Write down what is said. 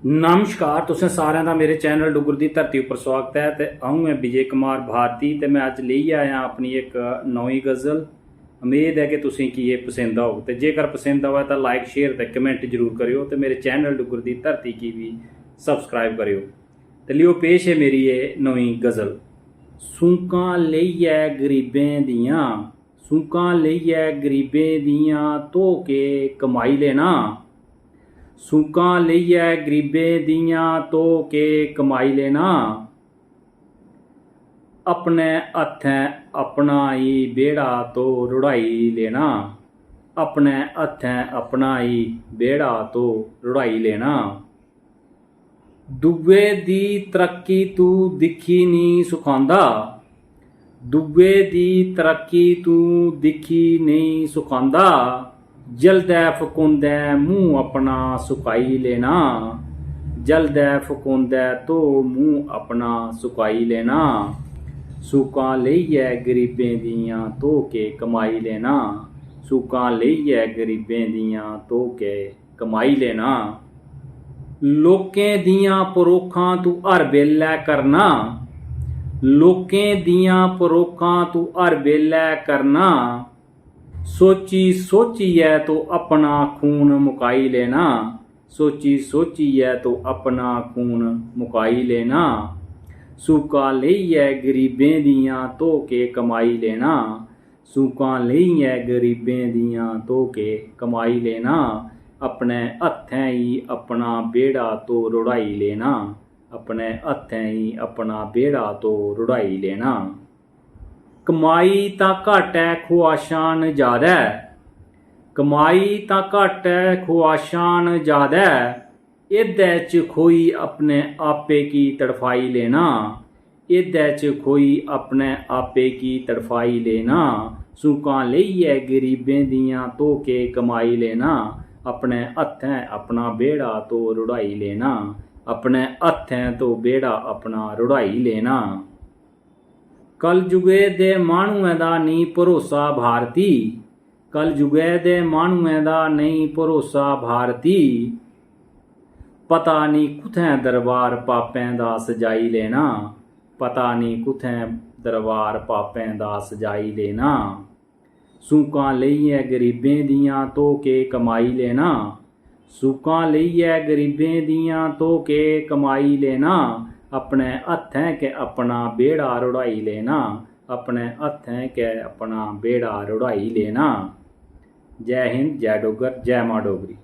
नमस्कार, तुसें सारें दा मेरे चैनल डुग्गर दी धरती उप्पर स्वागत है। ते अऊं ऐ विजय कुमार भारती ते मैं अज लेइयै आया अपनी एक नवीं गज़ल। उम्मीद है कि तुसें की ये पसंद आग। ते जेकर पसंद आवे तो लाइक शेयर ते कमेंट जरूर करियो ते मेरे चैनल डुग्गर दी धरती की भी सबसक्राइब करियो। ते लियो पेश है मेरी ये नवीं गज़ल। सूकां लेइयै गरीबें दियां, सूकां लेइयै गरीबें दियां धो के कमाई लेना। सूकां लेइयै गरीबें दियां धो के कमाई लेना। अपने हत्थें अपना ही बेड़ा तो रुढ़ाई लेना। अपने हत्थें अपना ही बेड़ा तो रुढ़ाई लेना। दुए दी तरक्की तू दिखी नहीं सुखांदा। दुए दी तरक्की तू दिखी नहीं सुखांदा। जलदै फकोंदै मूँह अपना सुकाई लेना। जलदै फकोंदै तो मूँह अपना सुकाई लेना। सूकां लेइयै गरीबें दियां धो के कमाई लेना। सूकां लेइयै गरीबें दियां धो के कमाई लेना। लोकें दियां परोखां तू हर बेल्लै करना। लोकें दियां परोखां तू हर बेल्लै करना। सोची सोचियै तो अपना खून मुकाई लेना। सोची सोचियै तो अपना खून मुकाई लेना। सूकां लेइयै गरीबें दियां धो के कमाई लेना। सूकां लेइयै गरीबें दियां धो के कमाई लेना। अपने हत्थें ही अपना बेड़ा तो रुढ़ाई लेना। अपने हत्थें ही अपना बेड़ा तो रुढ़ाई लेना। कमाई तां घट है ख्वाहिशां न ज़्यादा। कमाई तां घट है ख्वाहिशां न ज़्यादा। एह्दे च खोई अपने आपे की तड़फाई लेना। एह्दे च खोई अपने आपे की तड़फाई लेना। सूकां लेइयै गरीबें दियां धो के कमाई लेना। अपने हत्थें अपना बेड़ा तो रुढ़ाई लेना। अपने हत्थें तो बेड़ा अपना रुढ़ाई लेना। कल जुगे दे माह्नुएं दा नहीं भरोसा भारती। कल जुगे दे माह्नुएं दा नहीं भरोसा भारती। पता नहीं कुत्थें दरबार पापें दा सजाई लेना। पता नहीं कुत्थें दरबार पापें दा सजाई लेना। सूकां लेइयै गरीबें दियां धो के कमाई लेना। सूकां लेइयै गरीबें दियां धो के कमाई लेना। अपने हत्थें के अपना बेड़ा रुढ़ाई लेना। अपने हत्थें के अपना बेड़ा रुढ़ाई लेना। जय हिंद, जय डुग्गर, जय मां डोगरी।